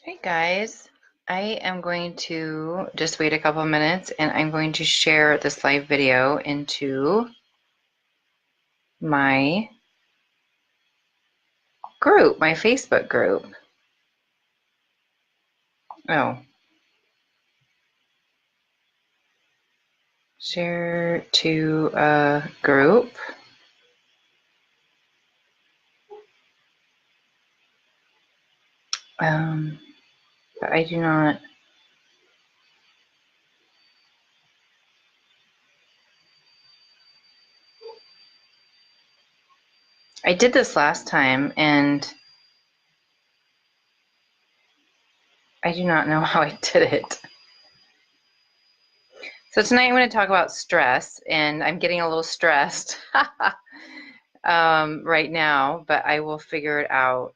Hey guys, I am going to just wait a couple of minutes and I'm going to share this live video into my group, my Facebook group. Oh, share to a group. But I do not. I did this last time and I do not know how I did it. So tonight I'm going to talk about stress, and I'm getting a little stressed right now, but I will figure it out.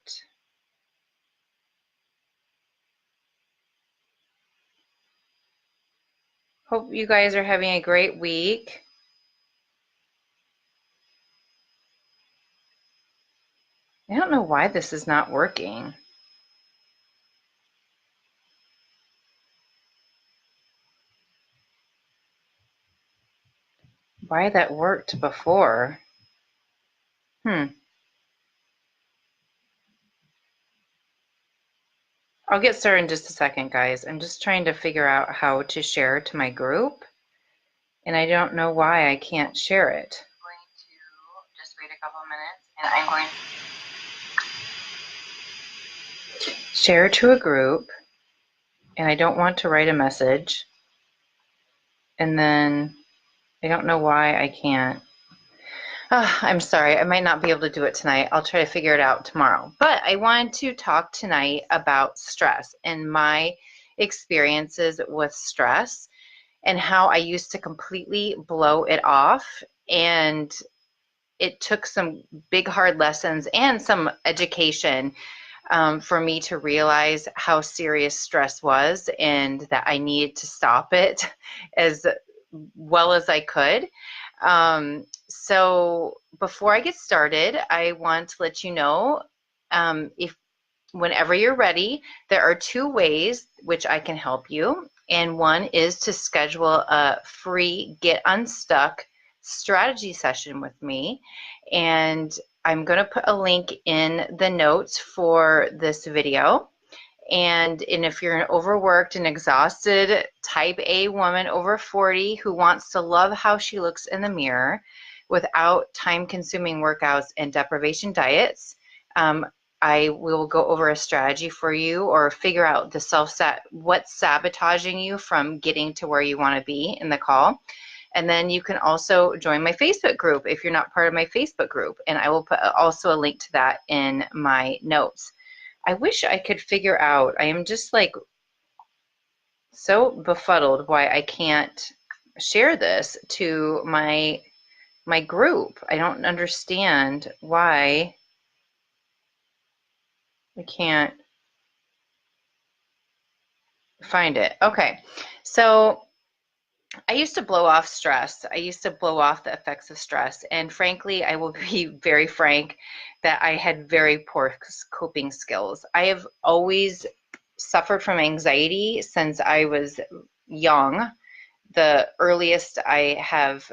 Hope you guys are having a great week. I don't know why this is not working. Why that worked before. I'll get started in just a second, guys. I'm just trying to figure out how to share to my group, and I don't know why I can't share it. I'm going to just wait a couple of minutes, and I'm going to share to a group, and I don't want to write a message, and then I don't know why I can't. I'm sorry, I might not be able to do it tonight. I'll try to figure it out tomorrow. But I wanted to talk tonight about stress and my experiences with stress and how I used to completely blow it off. And it took some big, hard lessons and some education for me to realize how serious stress was and that I needed to stop it as well as I could. So before I get started, I want to let you know, if whenever you're ready, there are two ways which I can help you. And one is to schedule a free Get Unstuck strategy session with me. And I'm going to put a link in the notes for this video. And if you're an overworked and exhausted type A woman over 40 who wants to love how she looks in the mirror without time-consuming workouts and deprivation diets, I will go over a strategy for you or figure out what's sabotaging you from getting to where you want to be in the call. And then you can also join my Facebook group if you're not part of my Facebook group. And I will put also a link to that in my notes. I wish I could figure out, I am just like so befuddled why I can't share this to my group. I don't understand why I can't find it. Okay, so I used to blow off stress. I used to blow off the effects of stress. And frankly, I will be very frank that I had very poor coping skills. I have always suffered from anxiety since I was young. The earliest I have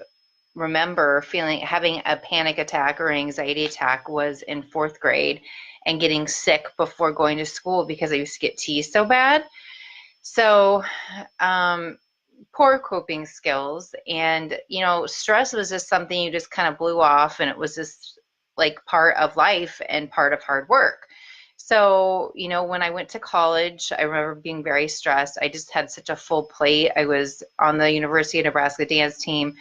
remember having a panic attack or anxiety attack was in fourth grade and getting sick before going to school because I used to get teased so bad. So, poor coping skills, and stress was just something you just kind of blew off, and it was just like part of life and part of hard work. So when I went to college, I remember being very stressed. I just had such a full plate. I was on the University of Nebraska dance team.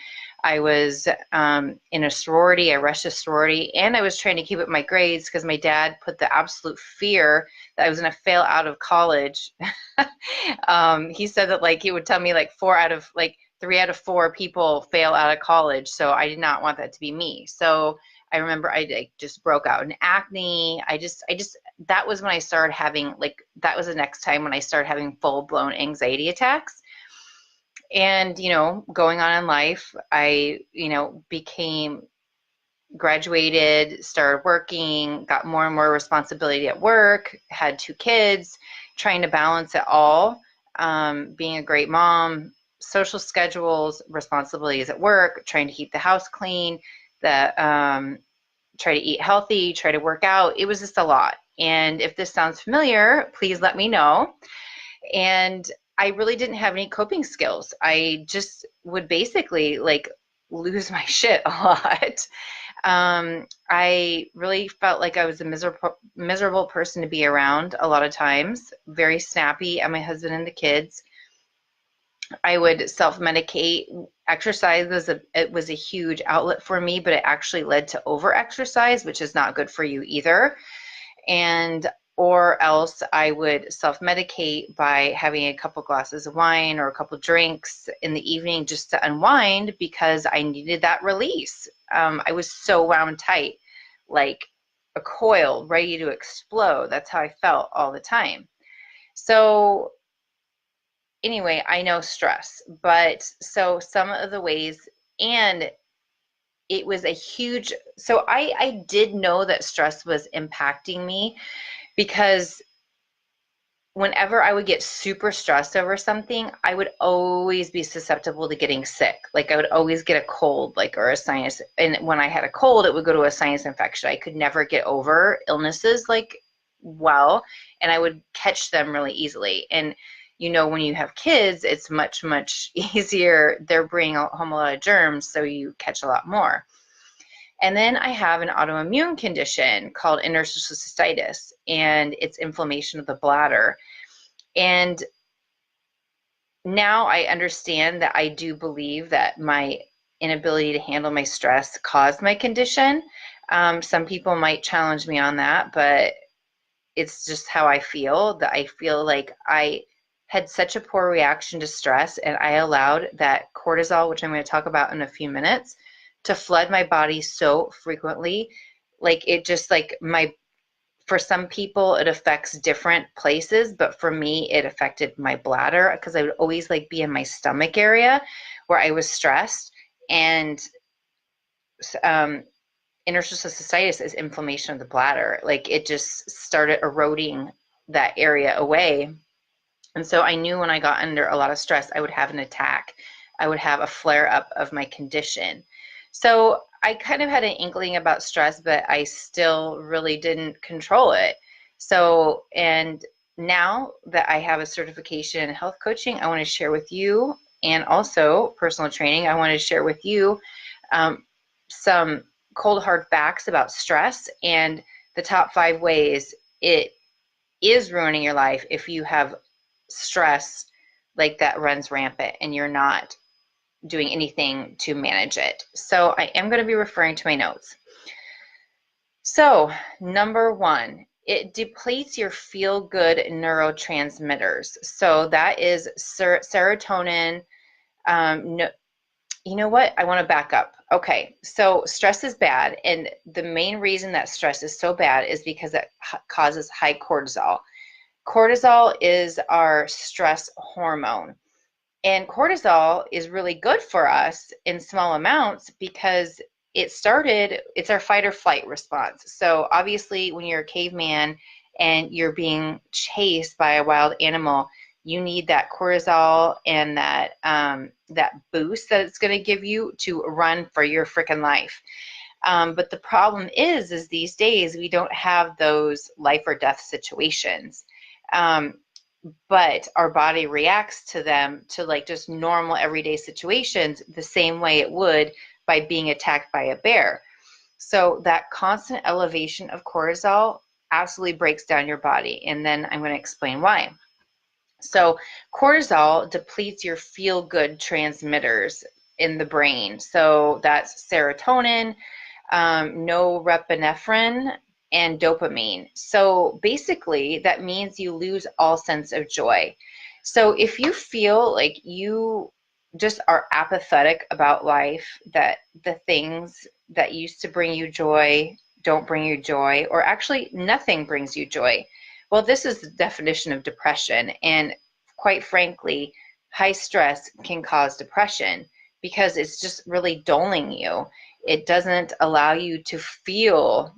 I was in a sorority. I rushed a sorority, and I was trying to keep up my grades because my dad put the absolute fear that I was going to fail out of college. He said that he would tell me three out of four people fail out of college. So I did not want that to be me. So I remember I just broke out in acne. That was when I started having that was the next time when I started having full blown anxiety attacks. And, going on in life, I, became graduated, started working, got more and more responsibility at work, had 2 kids, trying to balance it all, being a great mom, social schedules, responsibilities at work, trying to keep the house clean, try to eat healthy, try to work out. It was just a lot. And if this sounds familiar, please let me know. And I really didn't have any coping skills. I just would basically like lose my shit a lot. I really felt like I was a miserable person to be around a lot of times, very snappy at my husband and the kids. I would self-medicate. Exercise was a huge outlet for me, but it actually led to over-exercise, which is not good for you either. And or else I would self-medicate by having a couple glasses of wine or a couple drinks in the evening just to unwind because I needed that release. I was so wound tight, like a coil ready to explode. That's how I felt all the time. So anyway, I know stress, but so some of the ways, and it was a huge, so I did know that stress was impacting me because whenever I would get super stressed over something, I would always be susceptible to getting sick. Like I would always get a cold, like, or a sinus. And when I had a cold, it would go to a sinus infection. I could never get over illnesses like well, and I would catch them really easily. And you know, when you have kids, it's much, much easier. They're bringing home a lot of germs, so you catch a lot more. And then I have an autoimmune condition called interstitial cystitis, and it's inflammation of the bladder. And now I understand that I do believe that my inability to handle my stress caused my condition. Some people might challenge me on that, but it's just how I feel, that I feel like I had such a poor reaction to stress and I allowed that cortisol, which I'm going to talk about in a few minutes, to flood my body so frequently. Like it just like for some people it affects different places, but for me it affected my bladder because I would always like be in my stomach area where I was stressed. And interstitial cystitis is inflammation of the bladder. Like it just started eroding that area away. And so I knew when I got under a lot of stress, I would have an attack. I would have a flare up of my condition. So I kind of had an inkling about stress, but I still really didn't control it. So, and now that I have a certification in health coaching, I want to share with you, and also personal training, I want to share with you some cold hard facts about stress and the top 5 ways it is ruining your life if you have stress like that runs rampant and you're not doing anything to manage it. So I am going to be referring to my notes. So number 1, it depletes your feel-good neurotransmitters. So that is serotonin. No, you know what? I want to back up. Okay, so stress is bad, and the main reason that stress is so bad is because it causes high cortisol. Cortisol is our stress hormone. And cortisol is really good for us in small amounts because it's our fight or flight response. So obviously when you're a caveman and you're being chased by a wild animal, you need that cortisol and that boost that it's going to give you to run for your freaking life. But the problem is these days we don't have those life or death situations. But our body reacts to them, to like just normal everyday situations, the same way it would by being attacked by a bear. So that constant elevation of cortisol absolutely breaks down your body. And then I'm going to explain why. So cortisol depletes your feel-good transmitters in the brain. So that's serotonin, norepinephrine, and dopamine. So basically that means you lose all sense of joy. So if you feel like you just are apathetic about life, that the things that used to bring you joy don't bring you joy, or actually nothing brings you joy, well, this is the definition of depression. And quite frankly, high stress can cause depression because it's just really dulling you. It doesn't allow you to feel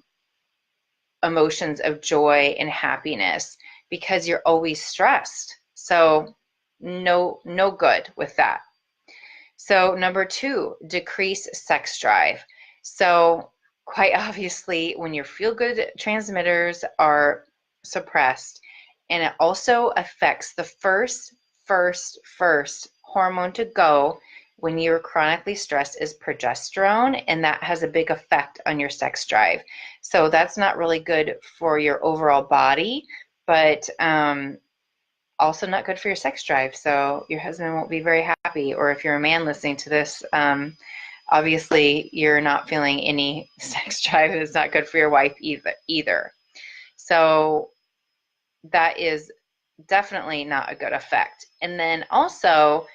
emotions of joy and happiness because you're always stressed. So no good with that. So number 2, decrease sex drive. So quite obviously, when your feel-good transmitters are suppressed, and it also affects the first hormone to go when you're chronically stressed is progesterone, and that has a big effect on your sex drive. So that's not really good for your overall body, but also not good for your sex drive. So your husband won't be very happy. Or if you're a man listening to this, obviously you're not feeling any sex drive. It's not good for your wife either. So that is definitely not a good effect. And then also,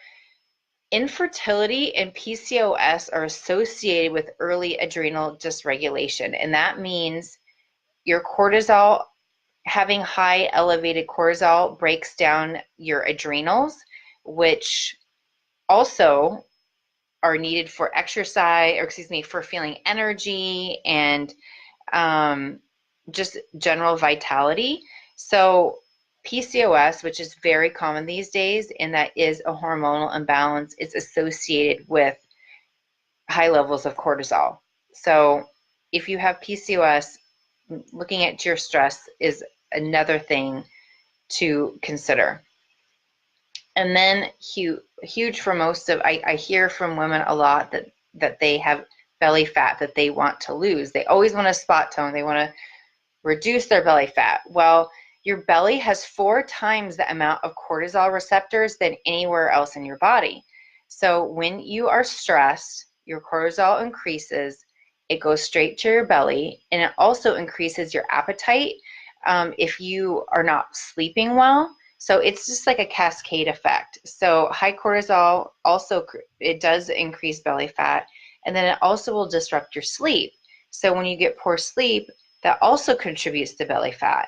infertility and PCOS are associated with early adrenal dysregulation. And that means your cortisol, having high elevated cortisol breaks down your adrenals, which also are needed for exercise, or excuse me, for feeling energy and just general vitality. So PCOS, which is very common these days, and that is a hormonal imbalance, is associated with high levels of cortisol. So if you have PCOS, looking at your stress is another thing to consider. And then huge for most of, I hear from women a lot that they have belly fat that they want to lose. They always want to spot tone. They want to reduce their belly fat. Well, your belly has 4 times the amount of cortisol receptors than anywhere else in your body. So when you are stressed, your cortisol increases, it goes straight to your belly, and it also increases your appetite if you are not sleeping well. So it's just like a cascade effect. So high cortisol also, it does increase belly fat, and then it also will disrupt your sleep. So when you get poor sleep, that also contributes to belly fat.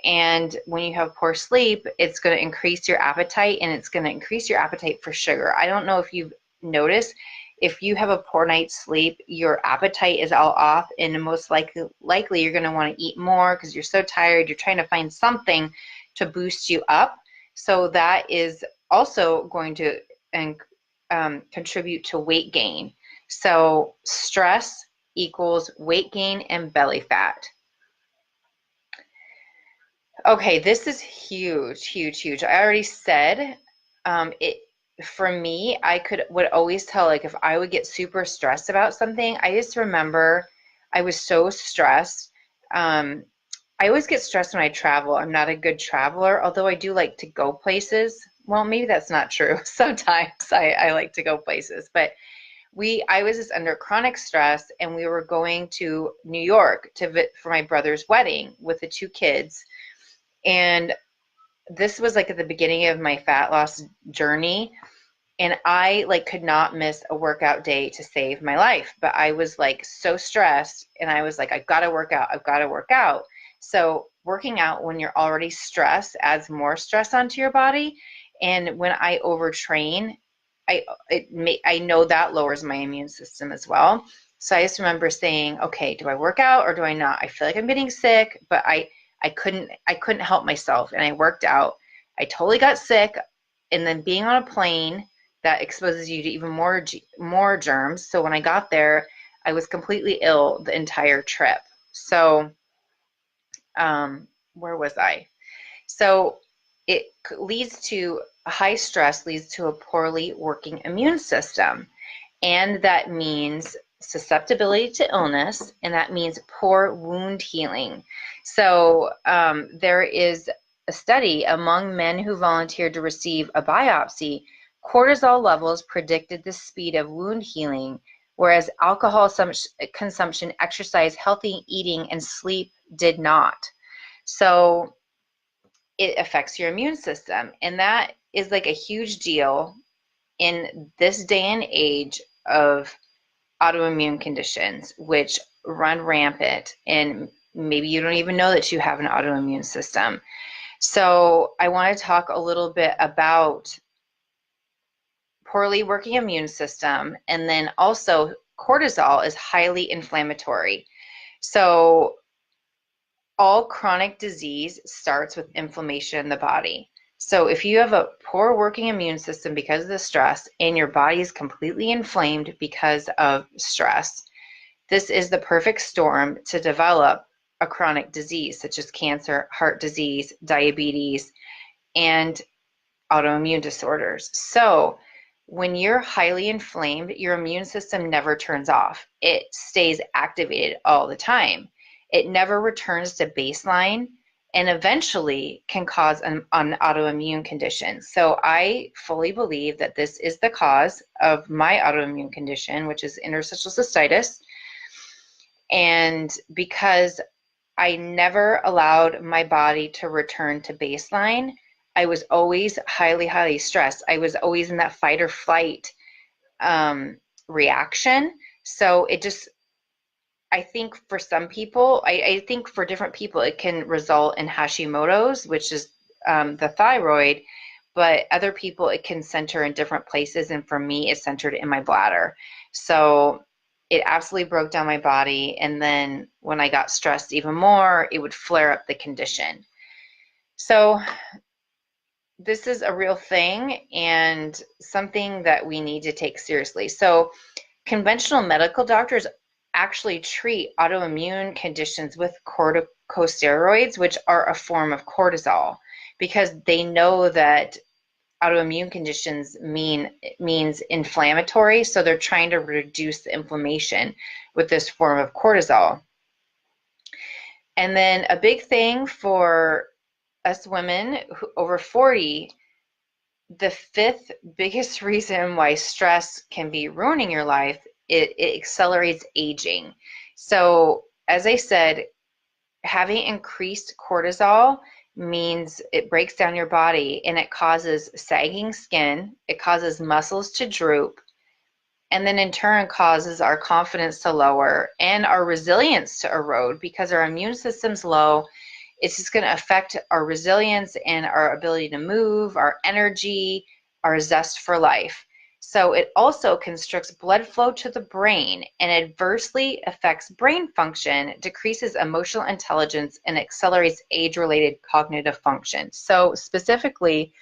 And when you have poor sleep, it's going to increase your appetite, and it's going to increase your appetite for sugar. I don't know if you've noticed, if you have a poor night's sleep, your appetite is all off, and most likely you're going to want to eat more because you're so tired. You're trying to find something to boost you up. So that is also going to contribute to weight gain. So stress equals weight gain and belly fat. Okay, this is huge. I already said it for me, would always tell, like, if I would get super stressed about something, I just remember I was so stressed. Um, I always get stressed when I travel. I'm not a good traveler, although I do like to go places. Well, maybe that's not true. Sometimes I like to go places, but I was just under chronic stress, and we were going to New York for my brother's wedding with the 2 kids. And this was like at the beginning of my fat loss journey, and I like could not miss a workout day to save my life. But I was like so stressed, and I was like, I've got to work out. I've got to work out. So working out when you're already stressed adds more stress onto your body. And when I overtrain, I know that lowers my immune system as well. So I just remember saying, okay, do I work out or do I not? I feel like I'm getting sick, but I couldn't help myself, and I worked out. I totally got sick, and then being on a plane that exposes you to even more germs. So when I got there, I was completely ill the entire trip. So where was I? So it leads to high stress leads to a poorly working immune system, and that means susceptibility to illness, and that means poor wound healing. So there is a study among men who volunteered to receive a biopsy. Cortisol levels predicted the speed of wound healing, whereas alcohol consumption, exercise, healthy eating, and sleep did not. So it affects your immune system, and that is like a huge deal in this day and age of autoimmune conditions, which run rampant, and maybe you don't even know that you have an autoimmune system. So I want to talk a little bit about poorly working immune system, and then also cortisol is highly inflammatory. So all chronic disease starts with inflammation in the body. So if you have a poor working immune system because of the stress and your body is completely inflamed because of stress, this is the perfect storm to develop a chronic disease such as cancer, heart disease, diabetes, and autoimmune disorders. So when you're highly inflamed, your immune system never turns off. It stays activated all the time. It never returns to baseline and eventually can cause an autoimmune condition. So I fully believe that this is the cause of my autoimmune condition, which is interstitial cystitis. And because I never allowed my body to return to baseline, I was always highly, highly stressed. I was always in that fight or flight reaction. So it just, I think for some people, I think for different people, it can result in Hashimoto's, which is the thyroid, but other people, it can center in different places. And for me, it's centered in my bladder. So it absolutely broke down my body. And then when I got stressed even more, it would flare up the condition. So this is a real thing and something that we need to take seriously. So conventional medical doctors actually treat autoimmune conditions with corticosteroids, which are a form of cortisol, because they know that autoimmune conditions means inflammatory, so they're trying to reduce the inflammation with this form of cortisol. And then a big thing for us women over 40, the fifth biggest reason why stress can be ruining your life, it accelerates aging. So as I said, having increased cortisol means it breaks down your body and it causes sagging skin, it causes muscles to droop, and then in turn causes our confidence to lower and our resilience to erode because our immune system's low. It's just going to affect our resilience and our ability to move, our energy, our zest for life. So it also constricts blood flow to the brain and adversely affects brain function, decreases emotional intelligence, and accelerates age-related cognitive function. So specifically,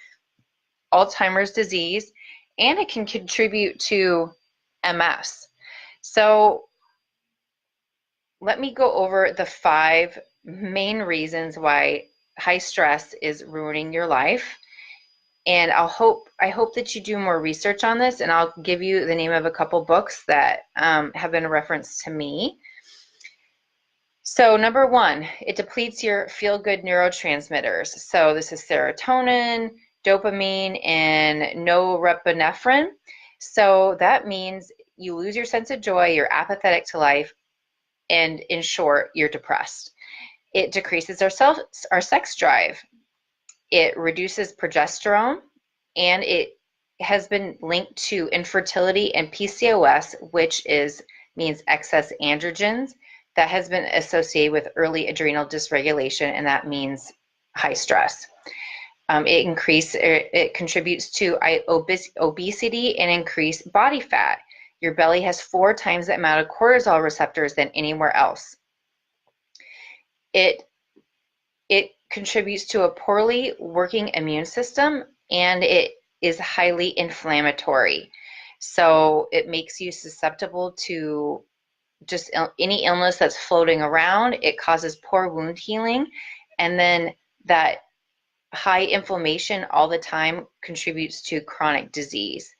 Alzheimer's disease, and it can contribute to MS. So let me go over the 5 main reasons why high stress is ruining your life. And I hope that you do more research on this, and I'll give you the name of a couple books that have been a reference to me. So number 1, it depletes your feel-good neurotransmitters. So this is serotonin, dopamine, and norepinephrine. So that means you lose your sense of joy, you're apathetic to life, and in short, you're depressed. It decreases our sex drive. It reduces progesterone, and it has been linked to infertility and PCOS, which means excess androgens. That has been associated with early adrenal dysregulation, and that means high stress. It contributes to obesity and increased body fat. Your belly has 4 times the amount of cortisol receptors than anywhere else. It contributes to a poorly working immune system, and it is highly inflammatory. So it makes you susceptible to just any illness that's floating around. It causes poor wound healing, and then that high inflammation all the time contributes to chronic disease.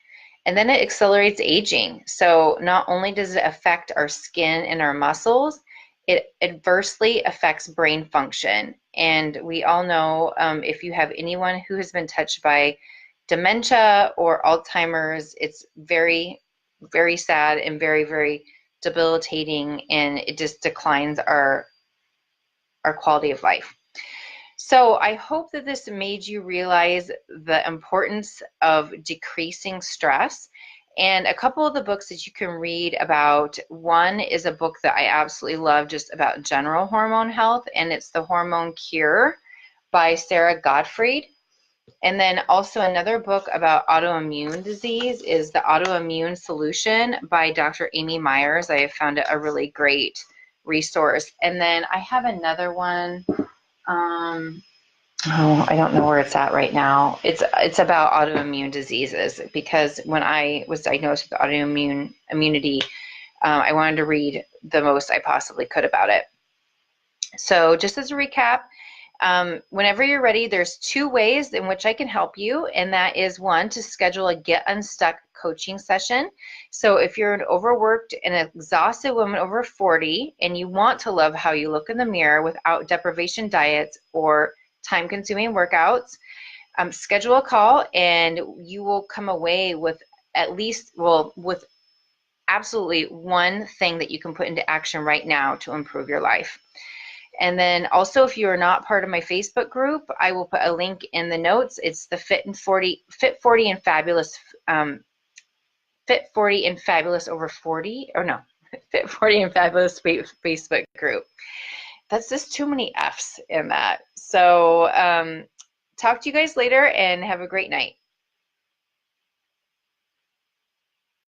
And then it accelerates aging. So not only does it affect our skin and our muscles, it adversely affects brain function. And we all know if you have anyone who has been touched by dementia or Alzheimer's, it's very, very sad and very, very debilitating, and it just declines our quality of life. So I hope that this made you realize the importance of decreasing stress. And a couple of the books that you can read about, one is a book that I absolutely love just about general hormone health, and it's The Hormone Cure by Sara Gottfried. And then also another book about autoimmune disease is The Autoimmune Solution by Dr. Amy Myers. I have found it a really great resource. And then I have another one. Oh, I don't know where it's at right now. It's about autoimmune diseases because when I was diagnosed with autoimmune immunity, I wanted to read the most I possibly could about it. So just as a recap, whenever you're ready, there's 2 ways in which I can help you, and that is one, to schedule a Get Unstuck coaching session. So if you're an overworked and exhausted woman over 40 and you want to love how you look in the mirror without deprivation diets or time-consuming workouts, schedule a call and you will come away with at least, well, with absolutely one thing that you can put into action right now to improve your life. And then also, if you are not part of my Facebook group, I will put a link in the notes. It's the Fit 40 and Fabulous, Fit 40 and Fabulous over 40, or no, Fit 40 and Fabulous Facebook group. That's just too many F's in that. So talk to you guys later and have a great night.